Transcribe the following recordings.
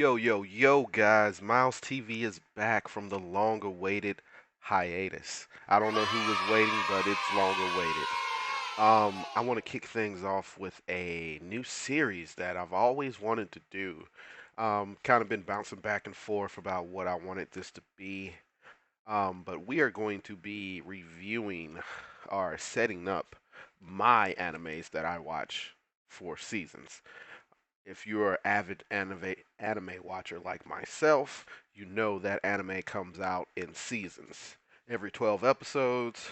Yo, guys, Miles TV is back from the long awaited hiatus. I don't know who was waiting, but it's long awaited. I want to kick things off with a new series that I've always wanted to do. Kind of been bouncing back and forth about what I wanted this to be. But we are going to be reviewing or setting up my animes that I watch for seasons. If you're an avid anime watcher like myself, you know that anime comes out in seasons. Every 12 episodes,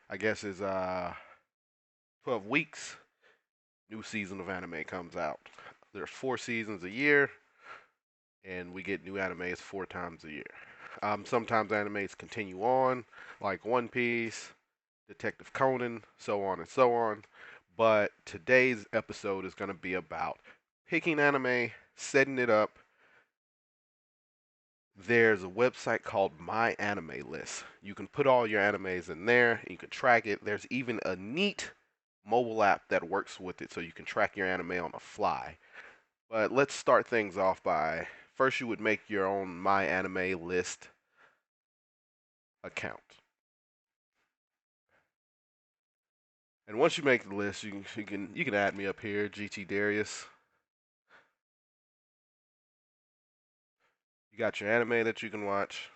I guess is 12 weeks, new season of anime comes out. There's 4 seasons a year, and we get new animes 4 times a year. Sometimes animes continue on, like One Piece, Detective Conan, so on and so on. But today's episode is going to be about picking anime, setting it up. There's a website called My Anime List. You can put all your animes in there, and you can track it. There's even a neat mobile app that works with it so you can track your anime on the fly. But let's start things off by first you would make your own My Anime List account. And once you make the list, you can add me up here, GT Darius. You got your anime that you can watch,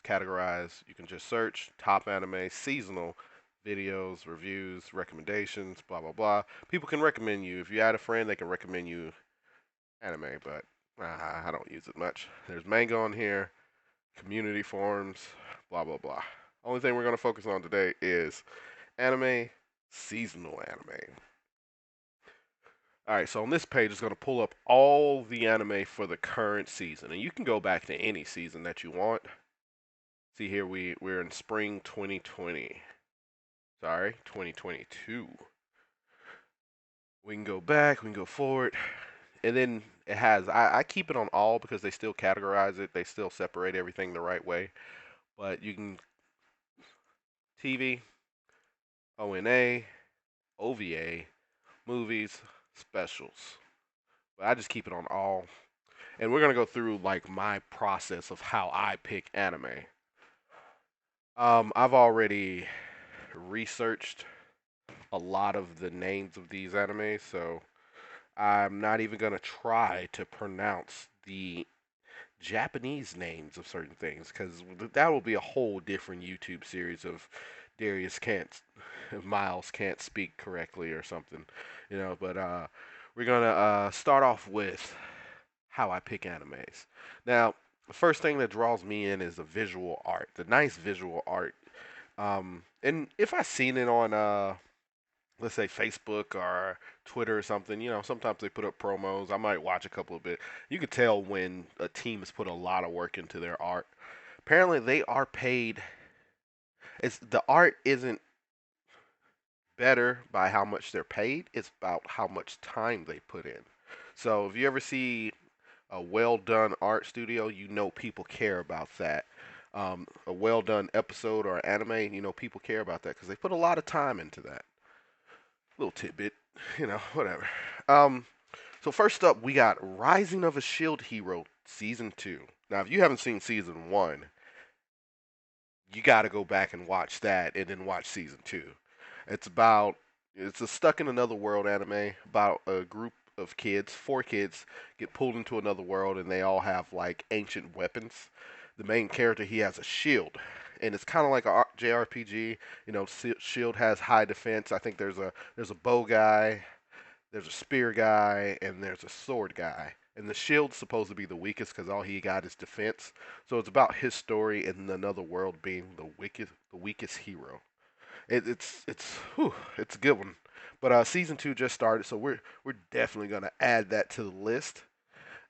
categorize. You can just search top anime, seasonal videos, reviews, recommendations, blah blah blah. People can recommend you. If you add a friend, they can recommend you anime, but I don't use it much. There's manga on here, community forums, blah blah blah. Only thing we're gonna focus on today is anime, seasonal anime. All right, so on this page, it's going to pull up all the anime for the current season, and you can go back to any season that you want. See here, we're in spring 2020. Sorry, 2022. We can go back, we can go forward, and then it has. I keep it on all because they still categorize it. They still separate everything the right way. But you can TV, ONA, OVA, movies, specials. But I just keep it on all. And we're gonna go through like my process of how I pick anime. I've already researched a lot of the names of these animes, so I'm not even gonna try to pronounce the Japanese names of certain things because that will be a whole different YouTube series of Darius can't, Miles can't speak correctly or something, you know. But we're gonna start off with how I pick animes. Now, the first thing that draws me in is the visual art, the nice visual art. And if I seen it on let's say Facebook or Twitter or something, you know, sometimes they put up promos. I might watch a couple of it. You can tell when a team has put a lot of work into their art. Apparently, they are paid. It's the art isn't better by how much they're paid. It's about how much time they put in. So if you ever see a well done art studio, you know people care about that. A well done episode or anime, you know people care about that because they put a lot of time into that. Little tidbit, you know, whatever. Um, so first up, we got Rising of a Shield Hero season 2. Now, if you haven't seen season 1, you got to go back and watch that, and then watch season 2. It's about it's a stuck in another world anime about a group of kids, 4 kids, get pulled into another world, and they all have like ancient weapons. The main character, he has a shield, and it's kind of like a JRPG. You know, shield has high defense. I think there's a bow guy, there's a spear guy, and there's a sword guy. And the shield's supposed to be the weakest because all he got is defense. So it's about his story in another world being the weakest hero. It's a good one. But season 2 just started, so we're definitely gonna add that to the list.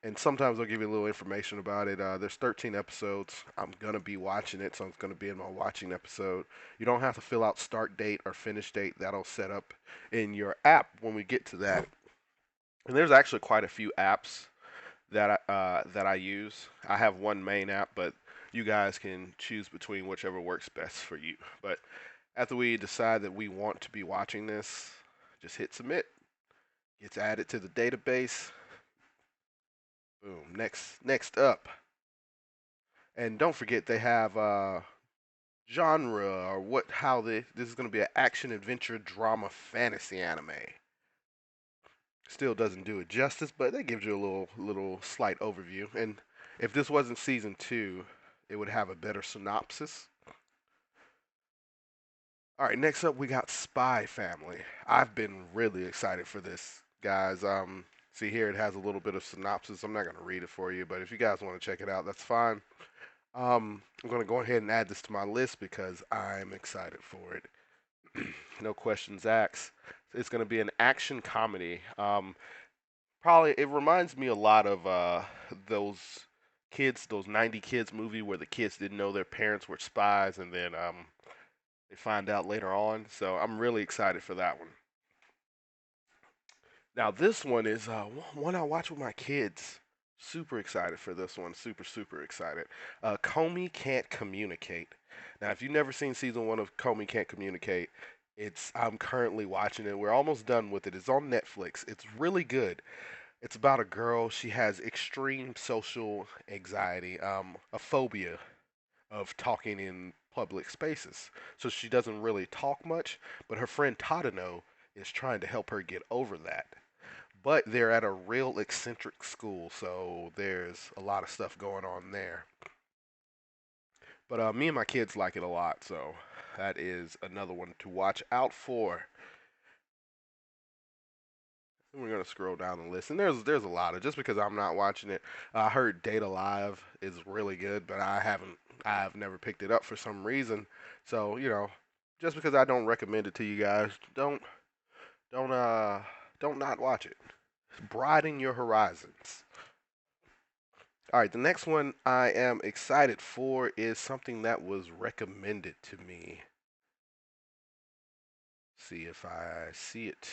And sometimes I'll give you a little information about it. There's 13 episodes. I'm gonna be watching it, so it's gonna be in my watching episode. You don't have to fill out start date or finish date. That'll set up in your app when we get to that. And there's actually quite a few apps that I use. I have one main app, but you guys can choose between whichever works best for you. But after we decide that we want to be watching this, just hit submit. Gets added to the database. Boom. Next up, and don't forget they have genre or what how this is going to be an action adventure drama fantasy anime. Still doesn't do it justice, but that gives you a little slight overview. And if this wasn't season 2, it would have a better synopsis. All right, next up we got Spy Family. I've been really excited for this, guys. See here it has a little bit of synopsis. I'm not going to read it for you, but if you guys want to check it out, that's fine. I'm going to go ahead and add this to my list because I'm excited for it. No questions asked. It's going to be an action comedy. Probably it reminds me a lot of those those 90 kids movie where the kids didn't know their parents were spies and then they find out later on. So I'm really excited for that one. Now this one is one I watch with my kids. Super excited for this one. Super excited. Comey Can't Communicate. Now if you've never seen season 1 of Comey Can't Communicate, I'm currently watching it. We're almost done with it. It's on Netflix. It's really good. It's about a girl. She has extreme social anxiety, a phobia of talking in public spaces. So she doesn't really talk much, but her friend Tadano is trying to help her get over that. But they're at a real eccentric school, so there's a lot of stuff going on there. But me and my kids like it a lot, so that is another one to watch out for. We're gonna scroll down the list, and there's a lot of just because I'm not watching it. I heard Data Live is really good, but I've never picked it up for some reason. So just because I don't recommend it to you guys, don't don't not watch it. Broaden your horizons. All right, the next one I am excited for is something that was recommended to me. See if I see it.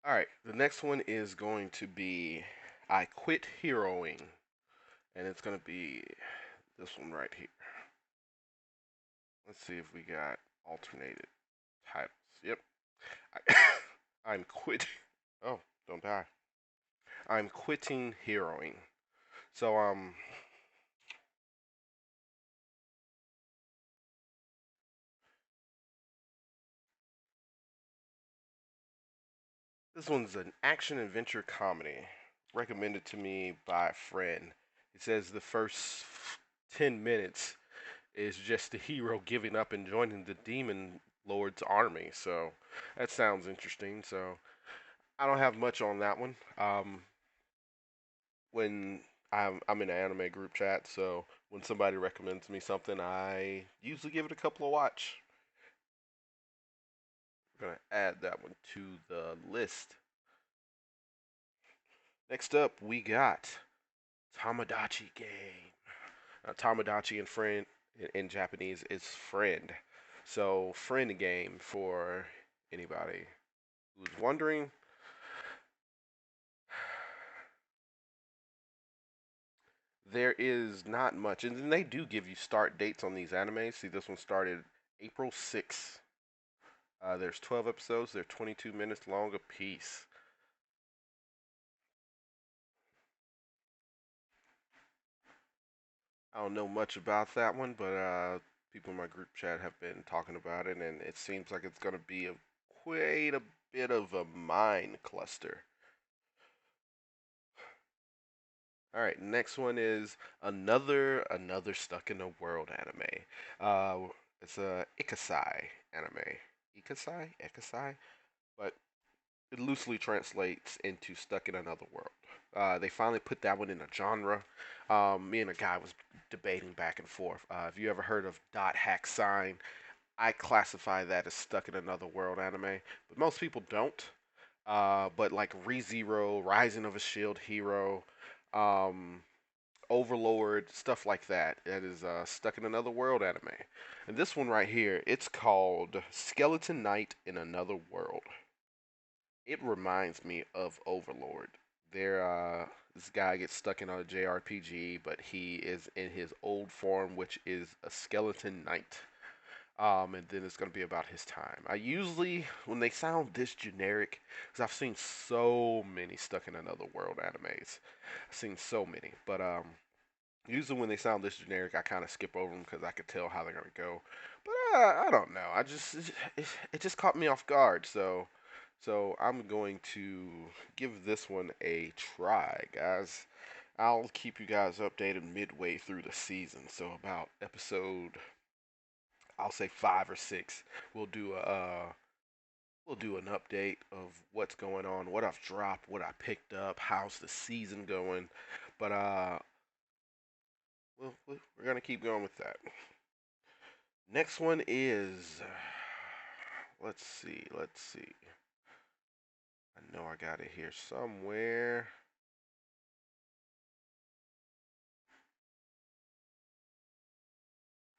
All right, the next one is going to be I Quit Heroing, and it's going to be this one right here. Let's see if we got alternated titles. Yep. I, I'm quit. Oh, don't die. I'm quitting heroing. So this one's an action adventure comedy recommended to me by a friend. It says the first 10 minutes is just the hero giving up and joining the demon lord's army. So that sounds interesting. So I don't have much on that one. When I'm in an anime group chat, so when somebody recommends me something, I usually give it a couple of watch. I'm gonna add that one to the list. Next up, we got Tamagotchi game. Tamagotchi in Japanese is friend. So friend game for anybody who's wondering. There is not much, and then they do give you start dates on these animes. See, this one started April 6th. There's 12 episodes. They're 22 minutes long a piece. I don't know much about that one, but people in my group chat have been talking about it, and it seems like it's going to be quite a bit of a mind cluster. All right, next one is another Stuck in the World anime. It's a Ikasai anime. Ikasai, but it loosely translates into Stuck in Another World. They finally put that one in a genre. Me and a guy was debating back and forth. Have you ever heard of Dot Hack Sign? I classify that as Stuck in Another World anime, but most people don't. But like ReZero, Rising of a Shield Hero, um, Overlord, stuff like that. That is stuck in another world anime. And this one right here, it's called Skeleton Knight in Another World. It reminds me of Overlord. This guy gets stuck in a JRPG, but he is in his old form, which is a skeleton knight. And then it's gonna be about his time. I usually, when they sound this generic, because I've seen so many stuck in another world animes, I've seen so many, but usually when they sound this generic, I kind of skip over them because I could tell how they're gonna go. But I don't know. It just caught me off guard. So I'm going to give this one a try, guys. I'll keep you guys updated midway through the season. So about episode, I'll say 5 or 6, we'll do a we'll do an update of what's going on, what I've dropped, what I picked up, how's the season going. But we're gonna keep going with that. Next one is, let's see. I know I got it here somewhere.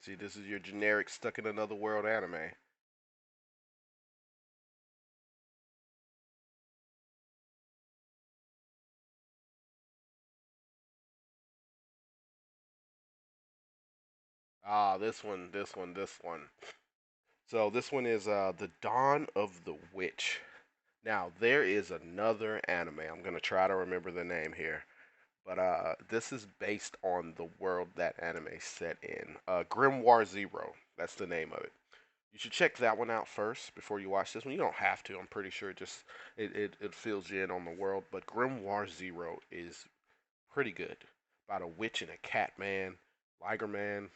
See, this is your generic stuck in another world anime. Ah, this one. So this one is The Dawn of the Witch. Now, there is another anime. I'm gonna try to remember the name here. But this is based on the world that anime set in. Grimoire Zero. That's the name of it. You should check that one out first before you watch this one. You don't have to. I'm pretty sure it fills you in on the world. But Grimoire Zero is pretty good. About a witch and a cat man, Liger man,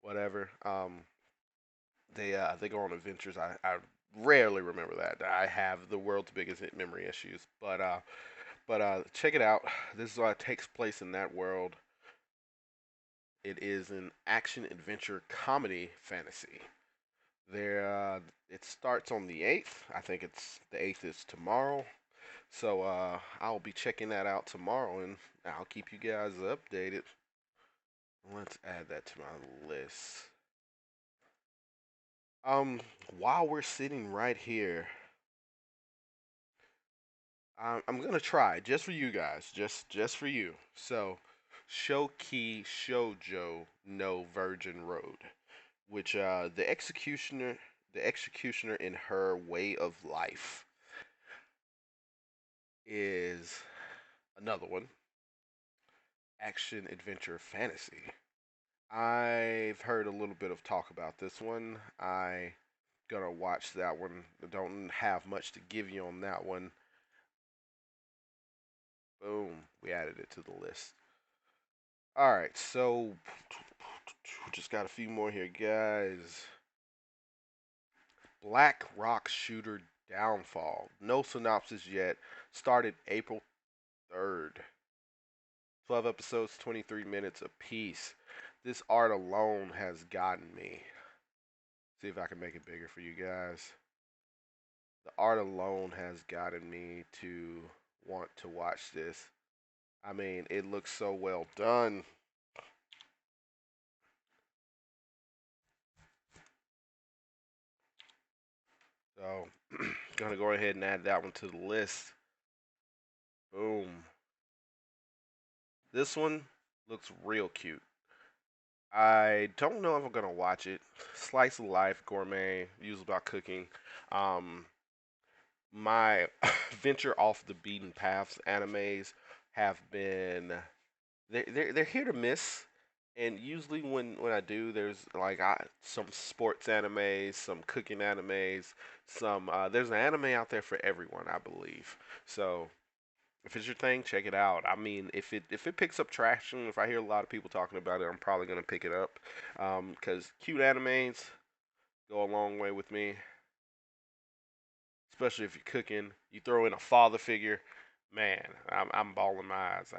whatever. They go on adventures. I rarely remember that. I have the world's biggest memory issues. But check it out. This takes place in that world. It is an action adventure comedy fantasy. There, it starts on the 8th. I think it's the 8th is tomorrow. So I'll be checking that out tomorrow, and I'll keep you guys updated. Let's add that to my list. Um, while we're sitting right here, I'm gonna try just for you guys, just for you. So, Shoki Shoujo no Virgin Road, which the executioner in her way of life is another one, action adventure fantasy. I've heard a little bit of talk about this one. I gonna watch that one. I don't have much to give you on that one. Boom, we added it to the list. All right, so just got a few more here, guys. Black Rock Shooter Downfall. No synopsis yet. Started April 3rd. 12 episodes, 23 minutes apiece. This art alone has gotten me. See if I can make it bigger for you guys. The art alone has gotten me to want to watch this. I mean, it looks so well done. So, gonna go ahead and add that one to the list. Boom. This one looks real cute. I don't know if I'm gonna watch it. Slice of life, gourmet, usually about cooking. Um, my venture off the beaten paths animes have been they're here to miss. And usually when I do, there's like some sports animes, some cooking animes, some there's an anime out there for everyone, I believe. So if it's your thing, check it out. I mean, if it picks up traction, if I hear a lot of people talking about it, I'm probably gonna pick it up. Because cute animes go a long way with me, especially if you're cooking. You throw in a father figure, man, I'm bawling my eyes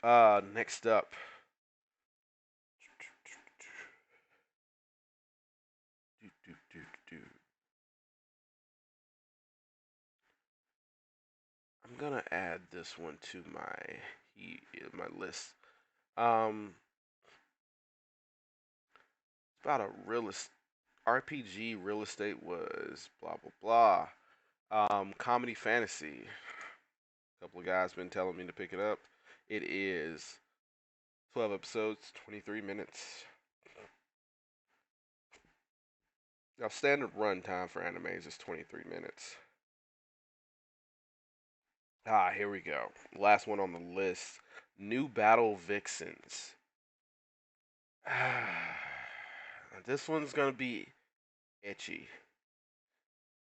out. Next up, do, do, do, do. I'm gonna add this one to my list. Um, it's about a RPG. Real estate was blah blah blah. Comedy fantasy. A couple of guys been telling me to pick it up. It is 12 episodes, 23 minutes. Now, standard run time for animes is 23 minutes. Here we go. Last one on the list. New Battle Vixens. This one's gonna be itchy.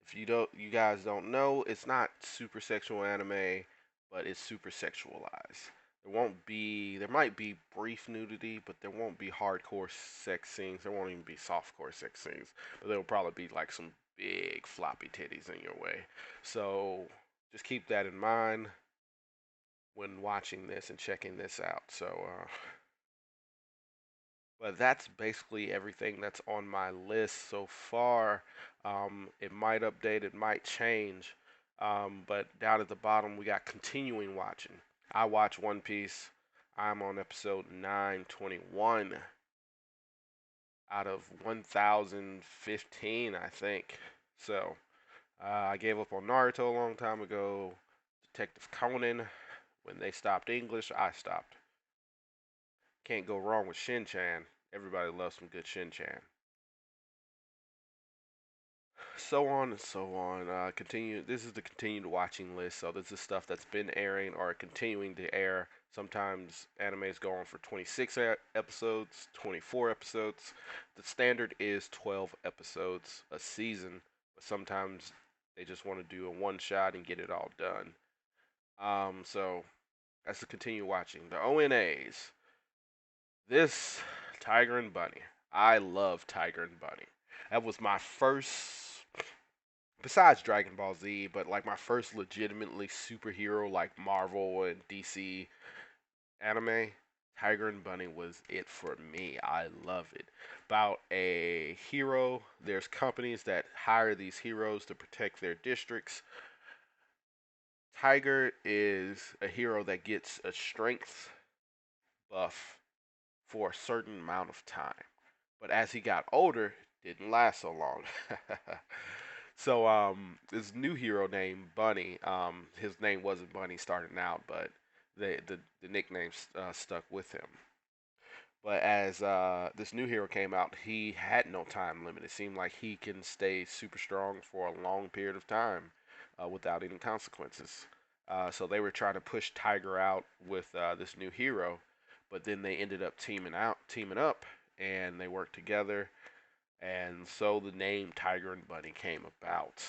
If you guys don't know, it's not super sexual anime, but it's super sexualized. There might be brief nudity, but there won't be hardcore sex scenes. There won't even be softcore sex scenes. But there'll probably be like some big floppy titties in your way. So just keep that in mind when watching this and checking this out. But that's basically everything that's on my list so far. It might update, it might change. But down at the bottom, we got continuing watching. I watch One Piece. I'm on episode 921 out of 1015, I think. So I gave up on Naruto a long time ago. Detective Conan, when they stopped English, I stopped. Can't go wrong with Shin-Chan. Everybody loves some good Shin-Chan. So on and so on. Continue. This is the continued watching list. So this is stuff that's been airing or continuing to air. Sometimes animes go on for 26 episodes, 24 episodes. The standard is 12 episodes a season, but sometimes they just want to do a one shot and get it all done. So that's the continue watching. The ONAs. This Tiger and Bunny. I love Tiger and Bunny. That was my first, besides Dragon Ball Z, but like my first legitimately superhero like Marvel and DC anime. Tiger and Bunny was it for me. I love it. About a hero, there's companies that hire these heroes to protect their districts. Tiger is a hero that gets a strength buff for a certain amount of time. But as he got older, didn't last so long. So this new hero named Bunny, his name wasn't Bunny starting out, but the nickname stuck with him. But as this new hero came out, he had no time limit. It seemed like he can stay super strong for a long period of time without any consequences. So they were trying to push Tiger out with this new hero, but then they ended up teaming up, and they worked together, and so the name Tiger and Bunny came about.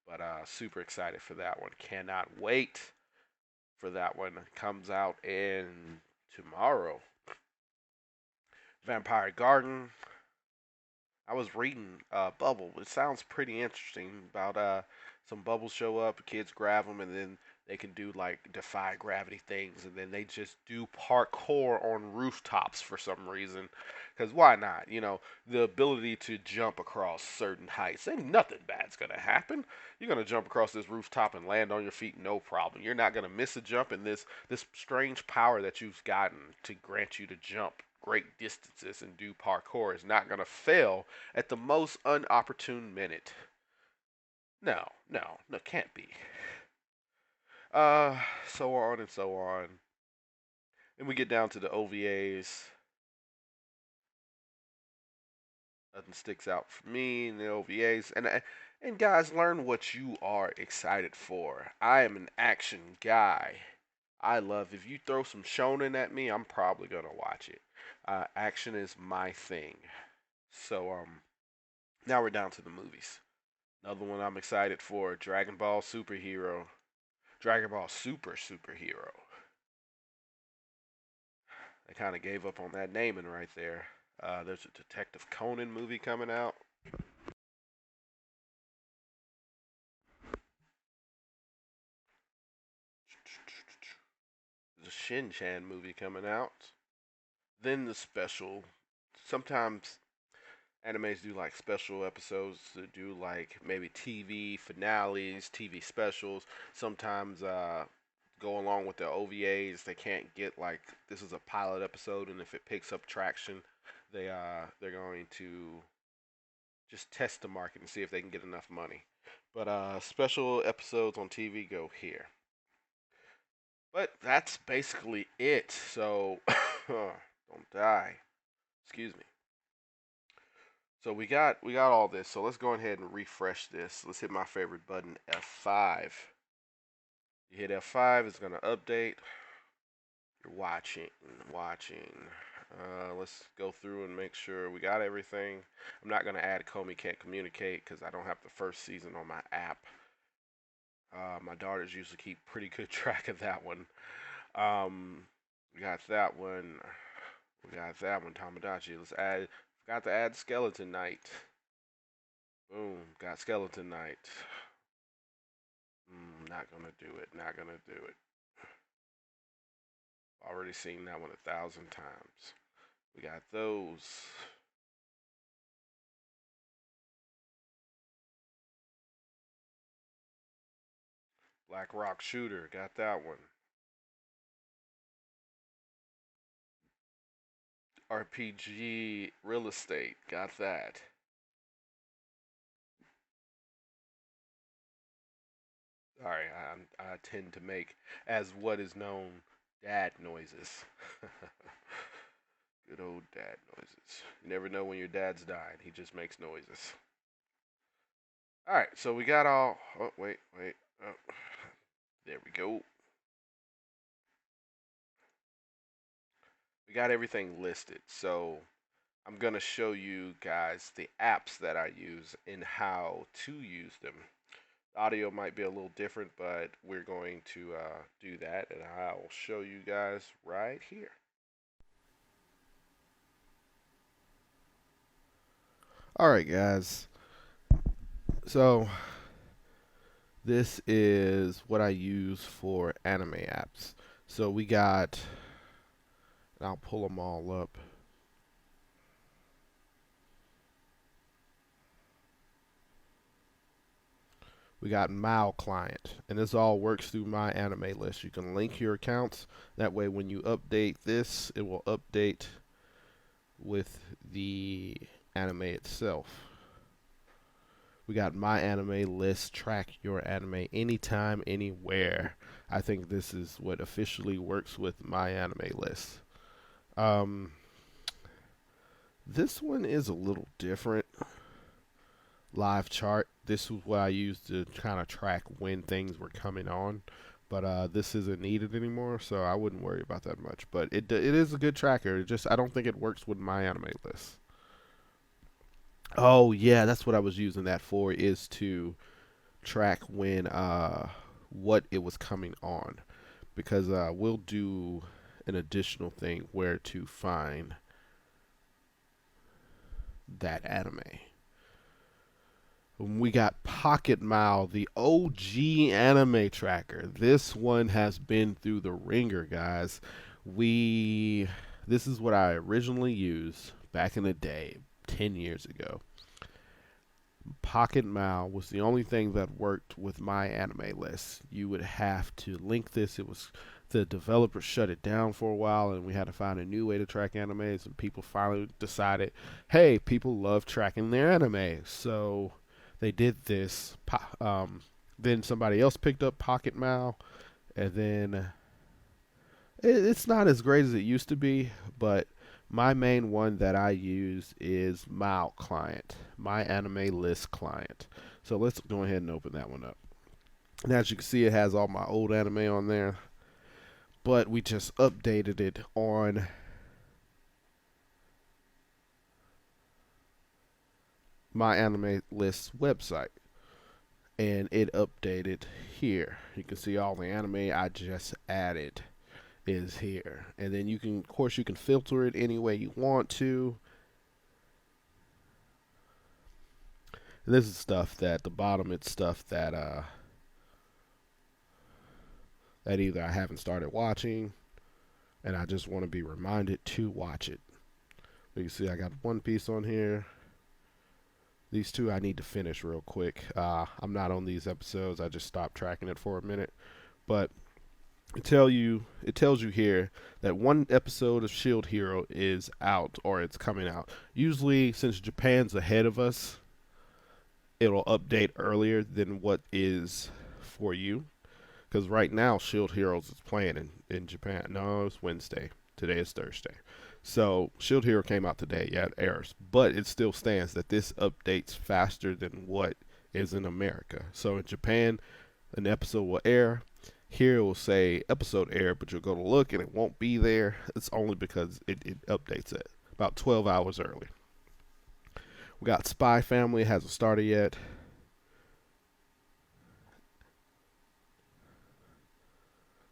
But super excited for that one. Cannot wait for that one. It comes out in tomorrow. Vampire Garden. I was reading Bubble. It sounds pretty interesting about some bubbles show up, kids grab them, and then they can do like defy gravity things, and then they just do parkour on rooftops for some reason. Because why not? You know, the ability to jump across certain heights. Ain't nothing bad's gonna happen. You're gonna jump across this rooftop and land on your feet, no problem. You're not gonna miss a jump, and this strange power that you've gotten to grant you to jump great distances and do parkour is not going to fail at the most unopportune minute. No, no, no, can't be. So on and so on. Then we get down to the OVAs. Nothing sticks out for me in the OVAs. And guys, learn what you are excited for. I am an action guy. I love if you throw some shonen at me, I'm probably gonna watch it. Action is my thing. So now we're down to the movies. Another one I'm excited for, Dragon Ball Superhero. Dragon Ball Superhero. They kind of gave up on that naming right there. There's a Detective Conan movie coming out. There's a Shin Chan movie coming out. Then the special. Sometimes animes do like special episodes to do like maybe TV finales, TV specials. Sometimes go along with their OVAs. They can't get like this is a pilot episode, and if it picks up traction, they're going to just test the market and see if they can get enough money. But special episodes on TV go here. But that's basically it. So don't die. Excuse me. So we got all this. So let's go ahead and refresh this. Let's hit my favorite button, F5. You hit F5, it's gonna update. You're watching. Let's go through and make sure we got everything. I'm not gonna add Comey Can't Communicate because I don't have the first season on my app. My daughters usually keep pretty good track of that one. We got that one. We got that one, Tamagotchi. Let's add. Forgot to add Skeleton Knight. Boom, got Skeleton Knight. Not gonna do it. Not gonna do it. Already seen that one 1,000 times. We got those. Black Rock Shooter, got that one. RPG Real Estate, got that. Sorry, I tend to make, as what is known, dad noises. Good old dad noises. You never know when your dad's dying. He just makes noises. All right, so we got all. Oh, wait. Oh, there we go. We got everything listed. So I'm going to show you guys the apps that I use and how to use them. The audio might be a little different, but we're going to do that, and I'll show you guys right here. All right, guys. So this is what I use for anime apps. So we got, and I'll pull them all up. We got Mao client, and this all works through my anime list. You can link your accounts. That way, when you update this, it will update with the anime itself. We got my anime list. Track your anime anytime, anywhere. I think this is what officially works with my anime list. This one is a little different. Live chart. This was what I used to kind of track when things were coming on, but this isn't needed anymore, so I wouldn't worry about that much. But it is a good tracker. It just I don't think it works with my anime list. Oh yeah, that's what I was using that for, is to track when what it was coming on, because we'll do an additional thing where to find that anime. We got Pocket Mile, the OG anime tracker. This one has been through the ringer, guys. This is what I originally used back in the day, 10 years ago. Pocket Mile was the only thing that worked with my anime list. You would have to link this. It was the developer shut it down for a while, and we had to find a new way to track animes. And people finally decided, hey, people love tracking their anime, so they did this. Then somebody else picked up Pocket Mile, and then it's not as great as it used to be, but my main one that I use is Mile Client, my anime list client. So let's go ahead and open that one up. And as you can see, it has all my old anime on there, but we just updated it on my anime list website, and it updated here. You can see all the anime I just added is here, and then you can, of course, you can filter it any way you want to. And this is stuff that at the bottom, it's stuff that that either I haven't started watching and I just want to be reminded to watch it. You can see I got One Piece on here. These two I need to finish real quick. I'm not on these episodes. I just stopped tracking it for a minute. But it tells you here that one episode of Shield Hero is out or it's coming out. Usually, since Japan's ahead of us, it'll update earlier than what is for you. Because right now, Shield Heroes is playing in Japan. No, it's Wednesday. Today is Thursday. So Shield Hero came out today. Yeah, it airs, but it still stands that this updates faster than what is in America. So in Japan, an episode will air. Here it will say episode air, but you'll go to look and it won't be there. It's only because it updates it about 12 hours early. We got Spy Family. It hasn't started yet.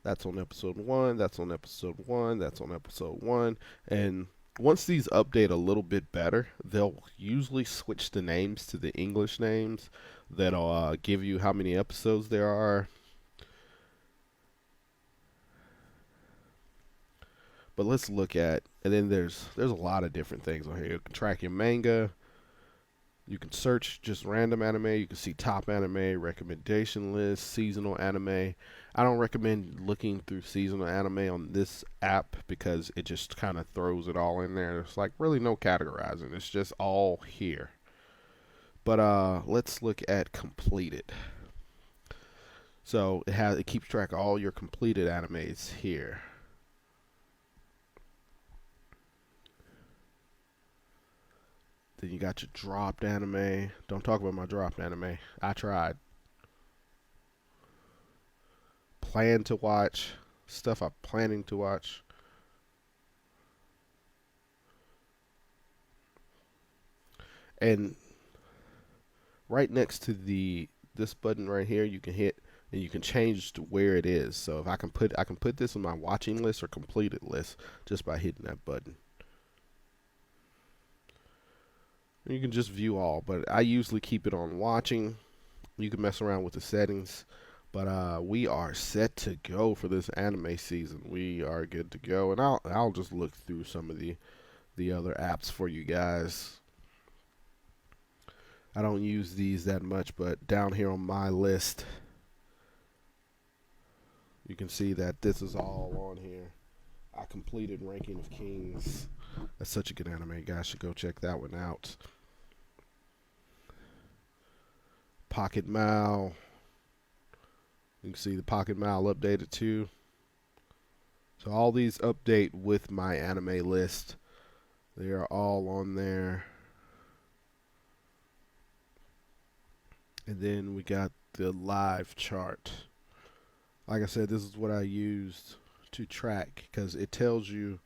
That's on episode one. That's on episode one. That's on episode one. And once these update a little bit better, they'll usually switch the names to the English names that'll give you how many episodes there are. But let's look at, and then there's a lot of different things on here. You can track your manga. You can search just random anime. You can see top anime, recommendation list, seasonal anime. I don't recommend looking through seasonal anime on this app because it just kind of throws it all in there. There's like really no categorizing. It's just all here. But let's look at completed. So it keeps track of all your completed animes here. Then you got your dropped anime. Don't talk about my dropped anime. I tried. Plan to watch. Stuff I'm planning to watch. And right next to this button right here, you can hit and you can change to where it is. So if I can put this on my watching list or completed list just by hitting that button. You can just view all, but I usually keep it on watching. You can mess around with the settings, but we are set to go for this anime season. We are good to go, and I'll just look through some of the other apps for you guys. I don't use these that much, but down here on my list, you can see that this is all on here. I completed Ranking of Kings. That's such a good anime. You guys should go check that one out. Pocket Mal. You can see the Pocket Mal updated too. So all these update with my anime list. They are all on there. And then we got the live chart. Like I said, this is what I used to track because it tells you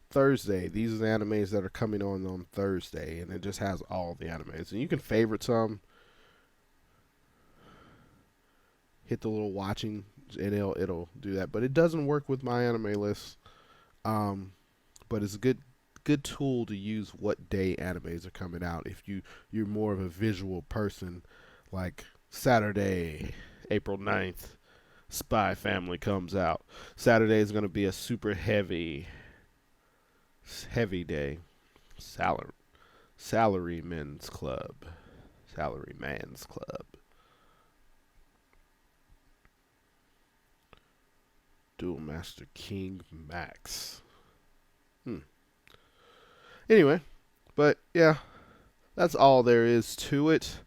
Thursday. These are the animes that are coming on Thursday, and it just has all the animes. And you can favorite some. Hit the little watching, and it'll do that. But it doesn't work with my anime list. But it's a good tool to use what day animes are coming out if you're more of a visual person. Like Saturday, April 9th, Spy Family comes out. Saturday is going to be a super heavy day. Salaryman's Club. Salaryman's Club. Duel Master King Max. Anyway, but yeah, that's all there is to it.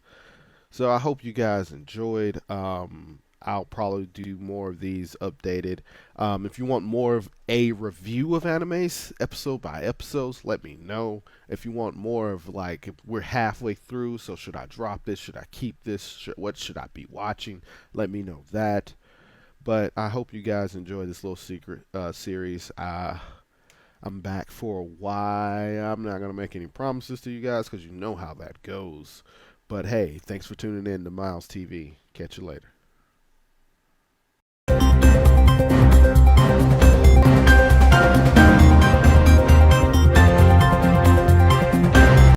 So I hope you guys enjoyed. I'll probably do more of these updated. If you want more of a review of animes, episode by episodes, let me know. If you want more of like, if we're halfway through, so should I drop this? Should I keep this? What should I be watching? Let me know that. But I hope you guys enjoy this little secret series. I'm back for a while. I'm not going to make any promises to you guys because you know how that goes. But hey, thanks for tuning in to Miles TV. Catch you later.